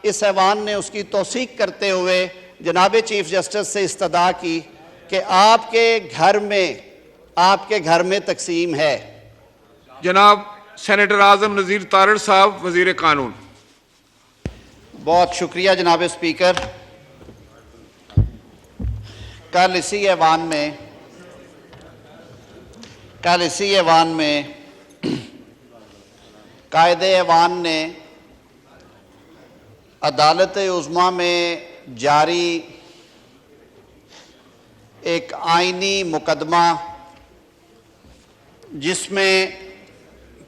इस ऐवान ने उसकी तौसीक करते हुए जनाब चीफ जस्टिस से इस्तदा की कि आपके घर में तकसीम है। जनाब सेनेटर आजम नज़ीर तारड़ साहब, वज़ीर कानून। बहुत शुक्रिया जनाब स्पीकर। कल इसी ऐवान में कायदे ऐवान ने अदालत उज़्मा में जारी एक आइनी मुकदमा, जिसमें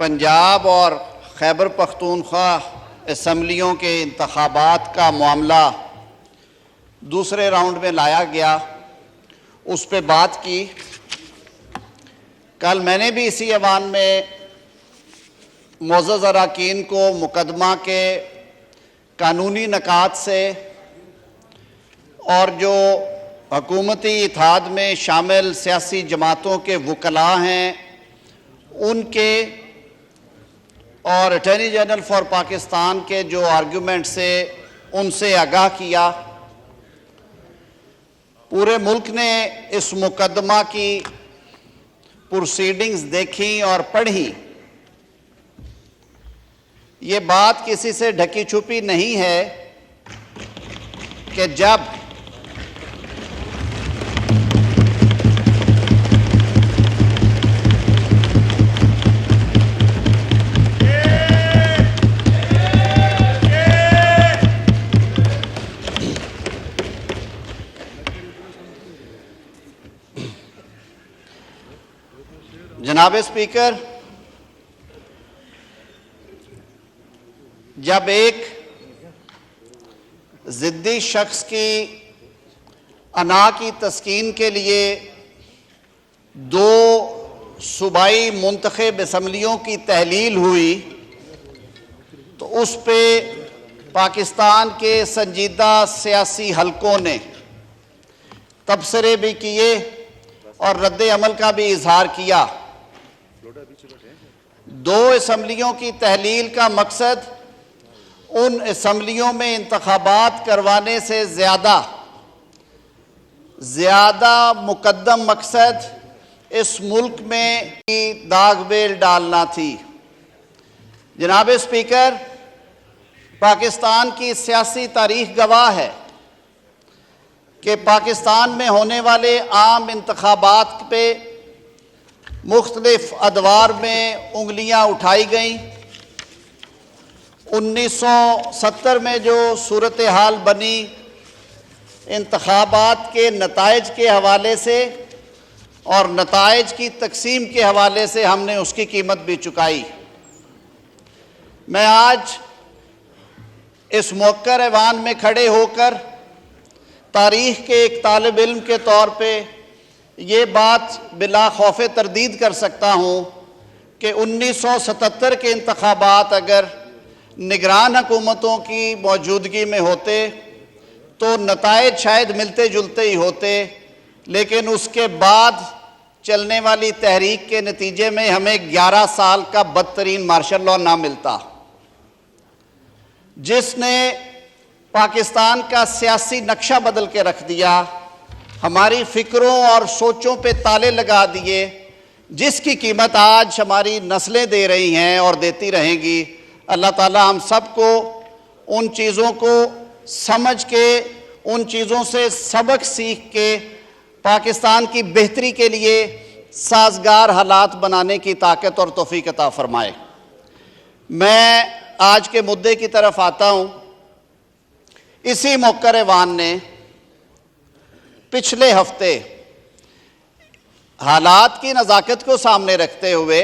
पंजाब और खैबर पख्तूनख्वा असम्बलियों के इंतखाबात का मामला दूसरे राउंड में लाया गया, उस पर बात की। कल मैंने भी इसी ऐवान में मोअज़्ज़ज़ अरकान को मुकदमा के कानूनी नकात से और जो हुकूमती इत्तेहाद में शामिल सियासी जमातों के वकला हैं उनके और अटॉर्नी जनरल फॉर पाकिस्तान के जो आर्गूमेंट से उनसे आगाह किया। पूरे मुल्क ने इस मुकदमा की प्रोसीडिंग्स देखी और पढ़ी। ये बात किसी से ढकी छुपी नहीं है कि जब जनाब स्पीकर, जब एक ज़िद्दी शख्स की अना की तस्कीन के लिए दो सूबाई मुंतखब असम्बलियों की तहलील हुई तो उस पे पाकिस्तान के संजीदा सियासी हलकों ने तबसरे भी किए और रद्द अमल का भी इजहार किया। दो असम्बलियों की तहलील का मकसद उन असम्बलियों में इंतखाबात करवाने से ज़्यादा मुकद्दम मकसद इस मुल्क में दागबेल डालना थी। जनाब स्पीकर, पाकिस्तान की सियासी तारीख गवाह है कि पाकिस्तान में होने वाले आम इंतखाबात पे मुख्तलिफ अदवार में उंगलियां उठाई गईं। 1970 में जो सूरत हाल बनी इंतखाबात के नताइज के हवाले से और नताइज की तकसीम के हवाले से हमने उसकी कीमत भी चुकाई। मैं आज इस मौक़र ऐवान में खड़े होकर तारीख़ के एक तालिब इल्म के तौर पे ये बात बिला खौफ तरदीद कर सकता हूँ कि 1977 के इंतखाबात अगर निगरान हुकूमतों की मौजूदगी में होते तो नताइज शायद मिलते जुलते ही होते, लेकिन उसके बाद चलने वाली तहरीक के नतीजे में हमें 11 साल का बदतरीन मार्शल लॉ ना मिलता, जिसने पाकिस्तान का सियासी नक्शा बदल के रख दिया, हमारी फ़िक्रों और सोचों पे ताले लगा दिए, जिसकी कीमत आज हमारी नस्लें दे रही हैं और देती रहेंगी। अल्लाह ताला हम सबको उन चीज़ों को समझ के, उन चीज़ों से सबक सीख के पाकिस्तान की बेहतरी के लिए साजगार हालात बनाने की ताकत और तौफीक अता फरमाए। मैं आज के मुद्दे की तरफ आता हूँ। इसी मौक़र ऐवान ने पिछले हफ्ते हालात की नज़ाकत को सामने रखते हुए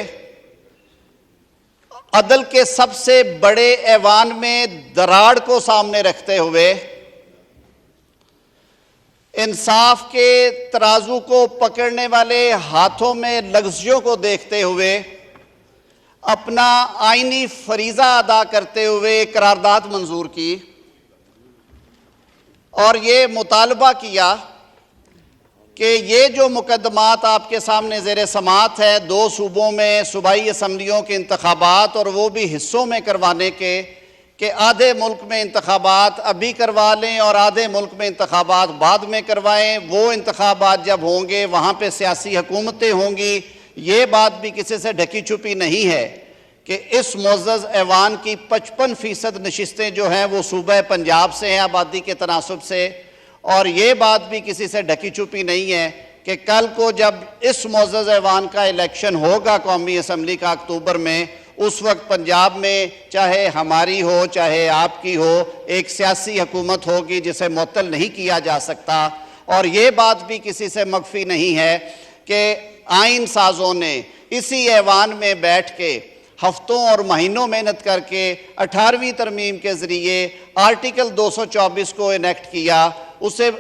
अदल के सबसे बड़े ऐवान में दराड़ को सामने रखते हुए इंसाफ के तराजू को पकड़ने वाले हाथों में लग़्ज़ियों को देखते हुए अपना आईनी फरीज़ा अदा करते हुए करारदाद मंजूर की और ये मुतालबा किया कि ये जो मुकदमात आपके सामने ज़ेर समात है, 2 सूबों में सूबाई असम्बलियों के इंतखाबात और वो भी हिस्सों में करवाने के, कि आधे मुल्क में इंतखाबात अभी करवा लें और आधे मुल्क में इंतखाबात बाद में करवाएं। वो इंतखाबात जब होंगे वहाँ पे सियासी हुकूमतें होंगी। ये बात भी किसी से ढकी छुपी नहीं है कि इस मुअज़्ज़ज़ ऐवान की 55% नशिस्तें जो हैं वो सूबा पंजाब से हैं आबादी के तनासुब से। और ये बात भी किसी से ढकी छुपी नहीं है कि कल को जब इस मुअज़्ज़ज़ ऐवान का इलेक्शन होगा कौमी असम्बली का अक्टूबर में, उस वक्त पंजाब में चाहे हमारी हो चाहे आपकी हो, एक सियासी हुकूमत होगी जिसे मुअत्तल नहीं किया जा सकता। और ये बात भी किसी से मख्फी नहीं है कि आइन साजों ने इसी ऐवान में बैठ के हफ्तों और महीनों मेहनत करके 18वीं तरमीम के ज़रिए आर्टिकल 224 को इनेक्ट किया, उसे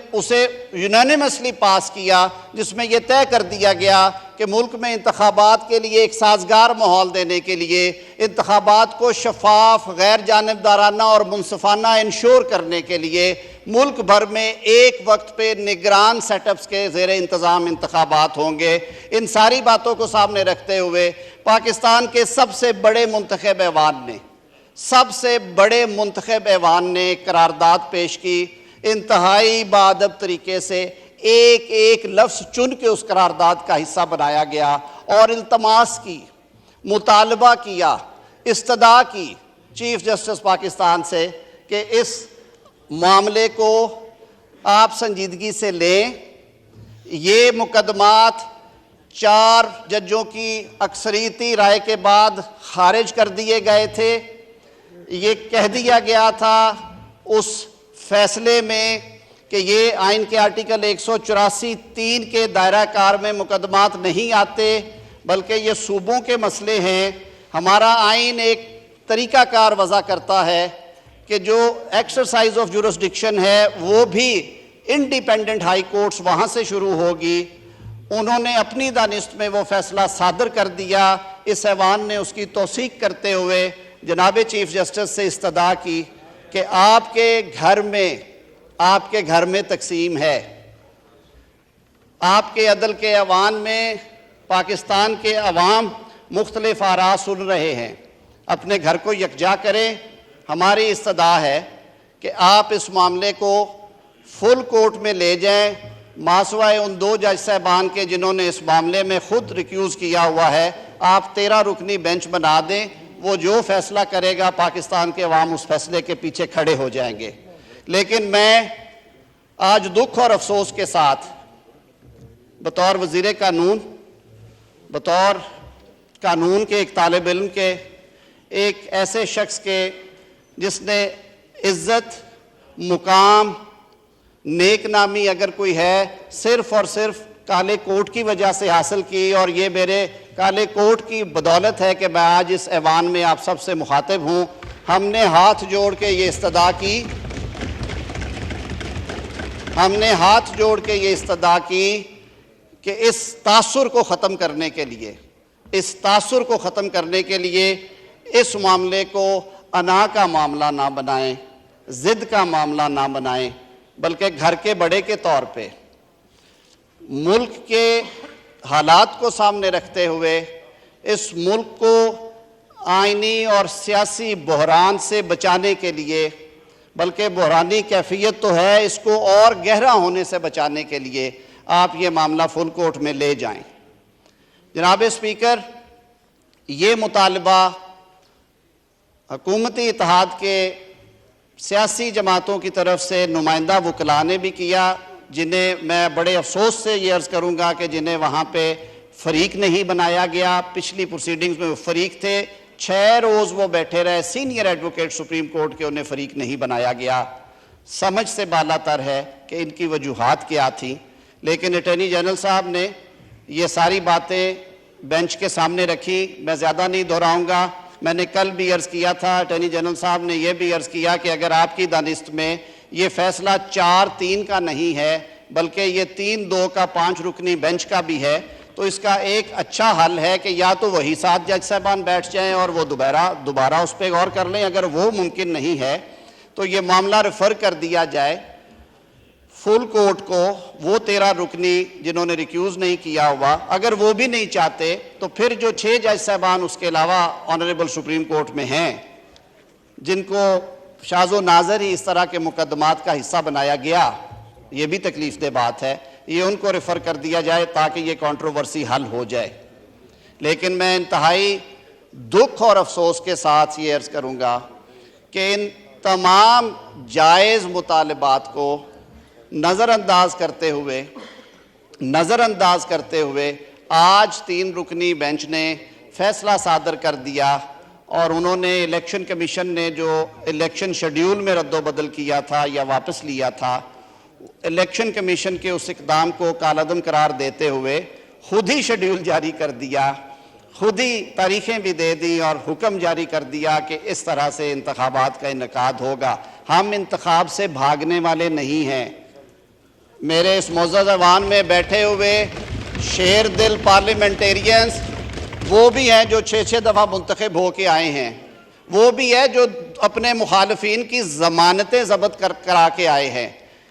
यूनानिमसली पास किया, जिसमें यह तय कर दिया गया कि मुल्क में इंतखाबात के लिए एक साजगार माहौल देने के लिए, इंतखाबात को शफाफ, गैर जानिबदाराना और मुनसफाना इंश्योर करने के लिए मुल्क भर में एक वक्त पे निगरान सेटअप्स के ज़ेर इंतज़ाम इंतखाबात होंगे। इन सारी बातों को सामने रखते हुए पाकिस्तान के सबसे बड़े मुंतखब ऐवान ने करारदाद पेश की। इंतहाई बाअदब तरीके से एक एक लफ्ज़ चुन के उस करारदाद का हिस्सा बनाया गया और इल्तमास की, मुतालबा किया, इस्तदा की चीफ जस्टिस पाकिस्तान से कि इस मामले को आप संजीदगी से लें। ये मुकदमात 4 जजों की अक्सरियती राय के बाद खारिज कर दिए गए थे। ये कह दिया गया था उस फैसले में कि ये आइन के आर्टिकल 184(3) के दायरा कार में मुकदमात नहीं आते, बल्कि ये सूबों के मसले हैं। हमारा आइन एक तरीक़ाकार वज़ा करता है कि जो एक्सरसाइज ऑफ जुरिस्डिक्शन है वो भी इंडिपेंडेंट हाई कोर्ट्स वहाँ से शुरू होगी। उन्होंने अपनी दानिस्त में वो फैसला सादर कर दिया। इस ऐवान ने उसकी तौसीक करते हुए जनाब चीफ जस्टिस से इस्तदा की कि आपके घर में तकसीम है। आपके अदल के ऐवान में पाकिस्तान के अवाम मुख्तलिफ आरा सुन रहे हैं, अपने घर को यकजा करें। हमारी इस्तदा है कि आप इस मामले को फुल कोर्ट में ले जाएं, मासवाए उन 2 जज साहबान के जिन्होंने इस मामले में ख़ुद रिक्यूज़ किया हुआ है। आप 13 रुकनी बेंच बना दें, वो जो फैसला करेगा पाकिस्तान के अवाम उस फैसले के पीछे खड़े हो जाएंगे। लेकिन मैं आज दुख और अफसोस के साथ बतौर वज़ीर कानून, बतौर कानून के एक तालिब इल्म के, एक ऐसे शख्स के जिसने इज़्ज़त, मुकाम, नेक नामी अगर कोई है सिर्फ़ और सिर्फ काले कोट की वजह से हासिल की, और ये मेरे काले कोट की बदौलत है कि मैं आज इस ऐवान में आप सबसे मुखातिब हूँ। हमने हाथ जोड़ के ये इस्तदा की कि इस तासुर को ख़त्म करने के लिए इस मामले को अना का मामला ना बनाएं, ज़िद का मामला ना बनाएं, बल्कि घर के बड़े के तौर पे मुल्क के हालात को सामने रखते हुए इस मुल्क को आइनी और सियासी बहरान से बचाने के लिए, बल्कि बहरानी कैफियत तो है, इसको और गहरा होने से बचाने के लिए आप ये मामला फुल कोर्ट में ले जाएं। जनाब स्पीकर, ये मुतालबा हुकूमती इत्तेहाद के सियासी जमातों की तरफ से नुमाइंदा वकला ने भी किया, जिन्हें मैं बड़े अफसोस से ये अर्ज़ करूँगा कि जिन्हें वहाँ पे फ़रीक नहीं बनाया गया। पिछली प्रोसीडिंग्स में वो फ़रीक थे, 6 रोज़ वो बैठे रहे, सीनियर एडवोकेट सुप्रीम कोर्ट के, उन्हें फ़रीक नहीं बनाया गया। समझ से बालातर है कि इनकी वजूहात क्या थी, लेकिन अटॉर्नी जनरल साहब ने ये सारी बातें बेंच के सामने रखी। मैं ज़्यादा नहीं दोहराऊँगा। मैंने कल भी अर्ज़ किया था, अटॉर्नी जनरल साहब ने यह भी अर्ज़ किया कि अगर आपकी दानिस्त में ये फैसला 4-3 का नहीं है, बल्कि ये 3-2 का 5 रुकनी बेंच का भी है, तो इसका एक अच्छा हल है कि या तो वही 7 जज साहबान बैठ जाएं और वो दोबारा उस पर गौर कर लें। अगर वो मुमकिन नहीं है तो ये मामला रेफ़र कर दिया जाए फुल कोर्ट को। वो 13 रुकनी जिन्होंने रिक्यूज़ नहीं किया हुआ, अगर वो भी नहीं चाहते तो फिर जो 6 जज साहबान उसके अलावा ऑनरेबल सुप्रीम कोर्ट में हैं, जिनको शाज़ो नाज़र ही इस तरह के मुकदमात का हिस्सा बनाया गया, ये भी तकलीफ दे बात है, ये उनको रेफ़र कर दिया जाए ताकि ये कंट्रोवर्सी हल हो जाए। लेकिन मैं इंतहाई दुख और अफसोस के साथ ये अर्ज़ करूँगा कि इन तमाम जायज़ मुतालबात को नज़रअंदाज करते हुए आज 3 रुकनी बेंच ने फैसला सादर कर दिया और उन्होंने इलेक्शन कमीशन ने जो इलेक्शन शेड्यूल में रद्दोबदल किया था या वापस लिया था, इलेक्शन कमीशन के उस इक़दाम को कालअदम करार देते हुए खुद ही शेड्यूल जारी कर दिया, खुद ही तारीखें भी दे दी और हुक्म जारी कर दिया कि इस तरह से इंतखाबात का इनेकाद होगा। हम इंतखाब से भागने वाले नहीं हैं। मेरे इस मोअज़्ज़ज़ ऐवान में बैठे हुए शेर दिल पार्लियामेंटेरियंस वो भी हैं जो 6-6 दफ़ा मुंतखब हो के आए हैं, वो भी है जो अपने मुखालफीन की ज़मानतें ज़ब्त करा के आए हैं।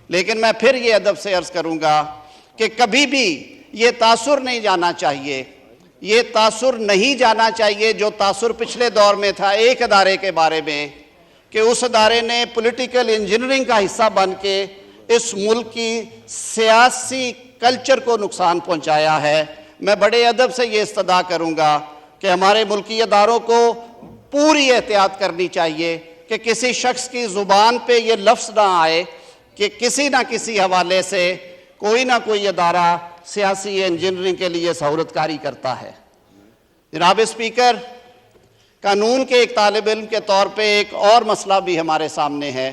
लेकिन मैं फिर ये अदब से अर्ज़ करूँगा कि कभी भी ये तासुर नहीं जाना चाहिए, ये तासुर नहीं जाना चाहिए जो तासुर पिछले दौर में था एक अदारे के बारे में कि उस अदारे ने पॉलिटिकल इंजीनियरिंग का हिस्सा बन के इस मुल्क की सियासी कल्चर को नुकसान पहुंचाया है। मैं बड़े अदब से ये इस्तदा करूँगा कि हमारे मुल्की अदारों को पूरी एहतियात करनी चाहिए कि किसी शख्स की ज़ुबान पे ये लफ्ज़ ना आए कि किसी ना किसी हवाले से कोई ना कोई अदारा सियासी इंजीनियरिंग के लिए सहूलतकारी करता है। जनाब स्पीकर, कानून के एक तालिब इल्म के तौर पे एक और मसला भी हमारे सामने है।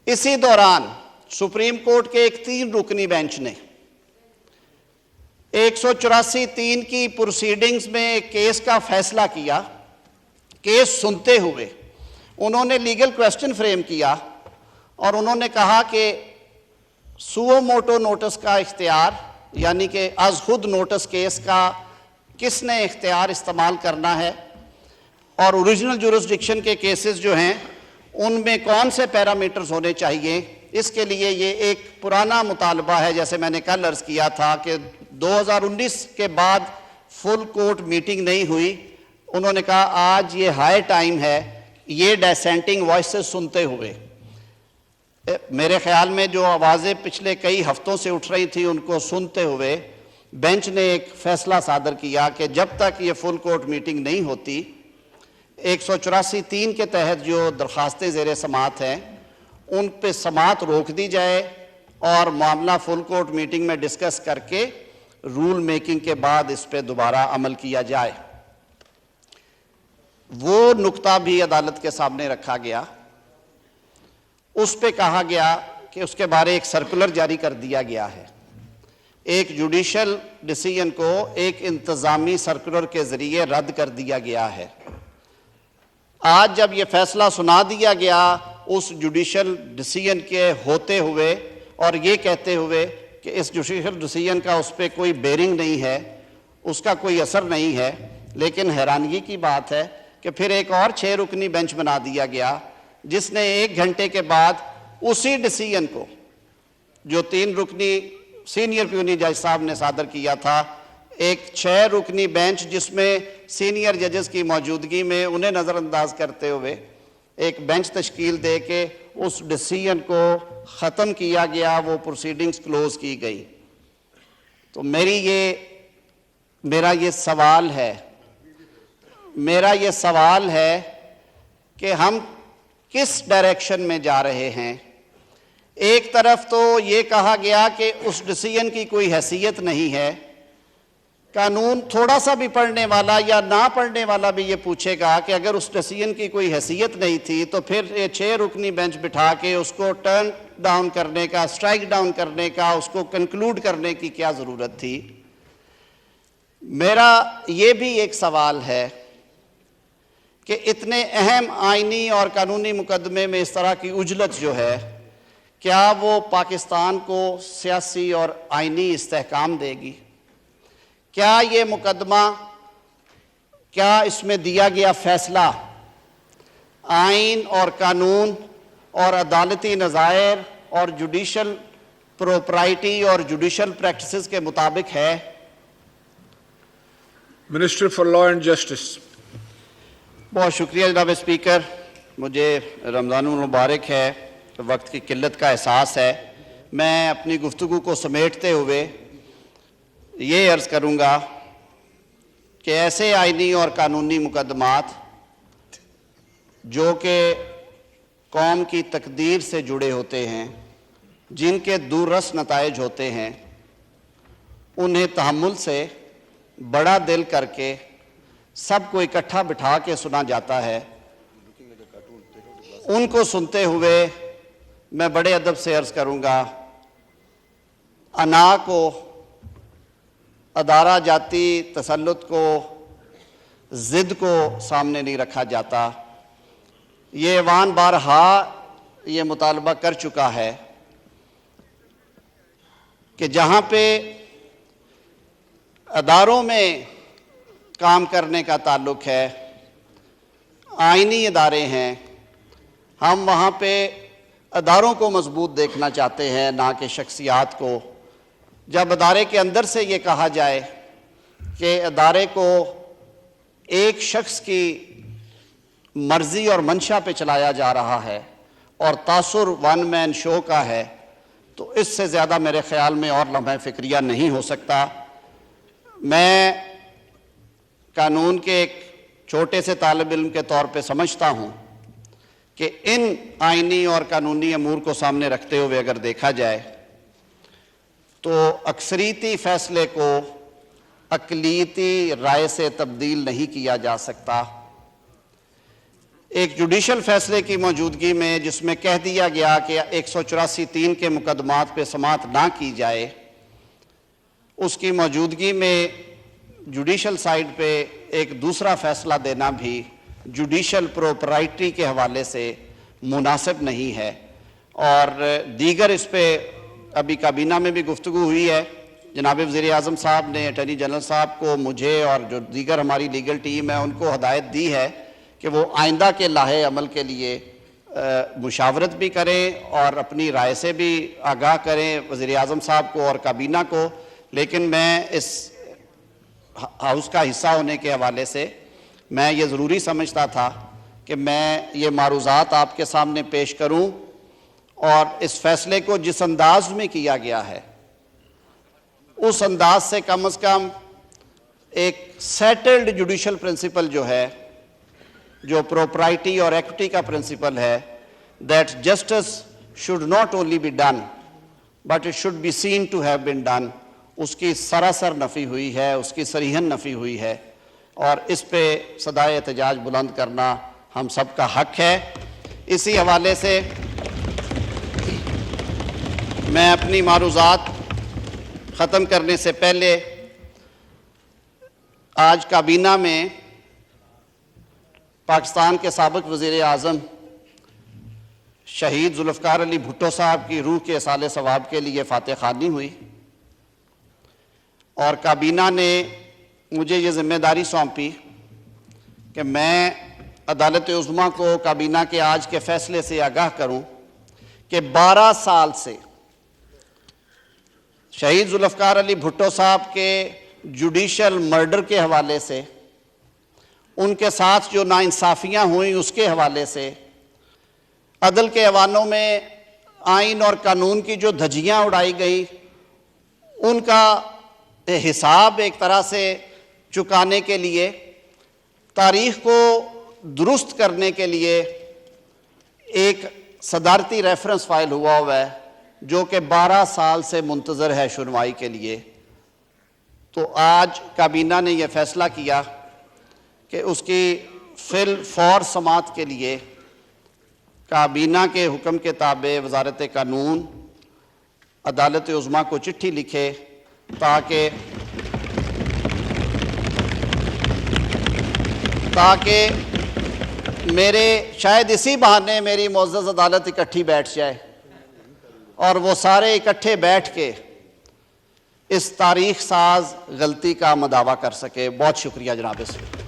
इसी दौरान सुप्रीम कोर्ट के एक 3 रुकनी बेंच ने 184(3) की प्रोसीडिंग्स में एक केस का फैसला किया। केस सुनते हुए उन्होंने लीगल क्वेश्चन फ्रेम किया और उन्होंने कहा कि सुओ मोटो नोटिस का इख्तियार यानी कि अज़ खुद नोटिस केस का किसने इख्तियार इस्तेमाल करना है और ओरिजिनल जुरिस्डिक्शन के केसेस जो हैं उनमें कौन से पैरामीटर्स होने चाहिए। इसके लिए ये एक पुराना मुतालबा है, जैसे मैंने कल अर्ज़ किया था कि 2019 के बाद फुल कोर्ट मीटिंग नहीं हुई। उन्होंने कहा आज ये हाई टाइम है ये डिसेंटिंग वॉइसेस सुनते हुए। मेरे ख्याल में जो आवाज़ें पिछले कई हफ्तों से उठ रही थी उनको सुनते हुए बेंच ने एक फ़ैसला सादर किया कि जब तक ये फुल कोर्ट मीटिंग नहीं होती 184(3) के तहत जो दरख्वास्तें ज़ेर समात हैं उन पे समात रोक दी जाए और मामला फुल कोर्ट मीटिंग में डिस्कस करके रूल मेकिंग के बाद इस पे दोबारा अमल किया जाए। वो नुक्ता भी अदालत के सामने रखा गया। उस पे कहा गया कि उसके बारे एक सर्कुलर जारी कर दिया गया है। एक जुडिशल डिसीजन को एक इंतज़ामी सर्कुलर के ज़रिए रद्द कर दिया गया है। आज जब ये फैसला सुना दिया गया उस जुडिशल डिसीजन के होते हुए और ये कहते हुए कि इस जुडिशल डिसीजन का उस पर कोई बेरिंग नहीं है, उसका कोई असर नहीं है, लेकिन हैरानगी की बात है कि फिर एक और 6 रुकनी बेंच बना दिया गया जिसने 1 घंटे के बाद उसी डिसीजन को जो 3 रुकनी सीनियर प्यूनी जज साहब ने सादर किया था, एक 6 रुकनी बेंच जिसमें सीनियर जजेस की मौजूदगी में उन्हें नज़रअंदाज करते हुए एक बेंच तश्कील दे के उस डिसीजन को ख़त्म किया गया, वो प्रोसीडिंग्स क्लोज की गई। तो मेरा ये सवाल है कि हम किस डायरेक्शन में जा रहे हैं। एक तरफ तो ये कहा गया कि उस डिसीजन की कोई हैसियत नहीं है, कानून थोड़ा सा भी पढ़ने वाला या ना पढ़ने वाला भी ये पूछेगा कि अगर उस डिसीजन की कोई हैसियत नहीं थी तो फिर ये 6 रुकनी बेंच बिठा के उसको टर्न डाउन करने का, स्ट्राइक डाउन करने का, उसको कंक्लूड करने की क्या ज़रूरत थी। मेरा ये भी एक सवाल है कि इतने अहम आइनी और कानूनी मुकदमे में इस तरह की उजलत जो है, क्या वो पाकिस्तान को सियासी और आइनी इस्तेहकाम देगी? क्या ये मुकदमा, क्या इसमें दिया गया फैसला आइन और कानून और अदालती नज़ायर और जुडिशल प्रोपराइटी और जुडिशल प्रैक्टिसेस के मुताबिक है? Minister for law and justice. बहुत शुक्रिया जनाब स्पीकर। मुझे रमज़ानुल मुबारक है, वक्त की किल्लत का एहसास है। मैं अपनी गुफ्तगू को समेटते हुए ये अर्ज़ करूँगा कि ऐसे आइनी और कानूनी मुकदमात जो कि कौम की तकदीर से जुड़े होते हैं, जिनके दूररस नताइज होते हैं, उन्हें तहम्मुल से बड़ा दिल करके सबको इकट्ठा बिठा के सुना जाता है। उनको सुनते हुए मैं बड़े अदब से अर्ज़ करूँगा, अना को, अदारा जाती तसल्लुत को, ज़िद को सामने नहीं रखा जाता। ये ऐवान बारहा ये मुतालबा कर चुका है कि जहाँ पे अदारों में काम करने का ताल्लुक़ है, आइनी इदारे हैं, हम वहाँ पे अदारों को मजबूत देखना चाहते हैं, ना कि शख्सियात को। जब अदारे के अंदर से ये कहा जाए कि अदारे को एक शख्स की मर्ज़ी और मंशा पे चलाया जा रहा है और तासुर वन मैन शो का है, तो इससे ज़्यादा मेरे ख़्याल में और लम्हा फ़िक्रिया नहीं हो सकता। मैं कानून के एक छोटे से तालिब इल्म के तौर पे समझता हूँ कि इन आइनी और कानूनी अमूर को सामने रखते हुए अगर देखा जाए तो अक्सरीती फ़ैसले को अक़लियती राय से तब्दील नहीं किया जा सकता। एक जुडिशल फ़ैसले की मौजूदगी में जिसमें कह दिया गया कि 184(3) के मुकदमात पे समाअत ना की जाए, उसकी मौजूदगी में जुडिशल साइड पे एक दूसरा फ़ैसला देना भी जुडिशल प्रोपराइटरी के हवाले से मुनासिब नहीं है। और दीगर इस पे अभी काबीना में भी गुफ्तगू हुई है। जनाब वज़ीर आज़म साहब ने अटॉर्नी जनरल साहब को, मुझे और जो दीगर हमारी लीगल टीम है उनको हदायत दी है कि वो आइंदा के लाहे अमल के लिए मुशावरत भी करें और अपनी राय से भी आगाह करें वज़ीर आज़म साहब को और काबीना को। लेकिन मैं इस हाउस का हिस्सा होने के हवाले से मैं ये ज़रूरी समझता था कि मैं ये मारूज़ात आपके सामने पेश करूं और इस फ़ैसले को जिस अंदाज में किया गया है उस अंदाज से कम एक सेटल्ड जुडिशल प्रिंसिपल जो है, जो प्रोपराइटी और एक्विटी का प्रिंसिपल है, that justice should not only be done but it should be seen to have been done, उसकी सरासर नफ़ी हुई है, उसकी सरीहन नफ़ी हुई है। और इस पे सदाए एहतजाज बुलंद करना हम सब का हक है। इसी हवाले से मैं अपनी मारूज़ात ख़त्म करने से पहले आज काबीना में पाकिस्तान के साबिक़ वज़ीर आज़म शहीद ज़ुल्फ़िकार अली भुट्टो साहब की रूह के इसाले सवाब के लिए फ़ातिह ख़्वानी हुई और काबीना ने मुझे ये ज़िम्मेदारी सौंपी कि मैं अदालत उज़्मा को काबीना के आज के फ़ैसले से आगाह करूं कि 12 साल से शहीद ज़ुल्फ़िकार अली भुट्टो साहब के जुडिशल मर्डर के हवाले से, उनके साथ जो नाइंसाफ़ियाँ हुई उसके हवाले से, अदल के ऐवानों में आइन और कानून की जो धज्जियाँ उड़ाई गई, उनका हिसाब एक तरह से चुकाने के लिए, तारीख़ को दुरुस्त करने के लिए एक सदारती रेफरेंस फ़ाइल हुआ है जो कि 12 साल से मुंतज़र है सुनवाई के लिए। तो आज काबीना ने यह फ़ैसला किया कि उसकी फिल फौर समाअत के लिए काबीना के हुक्म के ताबे वज़ारत कानून अदालत उज़्मा को चिट्ठी लिखे ताकि मेरे शायद इसी बहाने मेरी मुअज़्ज़ज़ अदालत इकट्ठी बैठ जाए और वो सारे इकट्ठे बैठ के इस तारीख़ साज गलती का मदावा कर सके। बहुत शुक्रिया जनाब।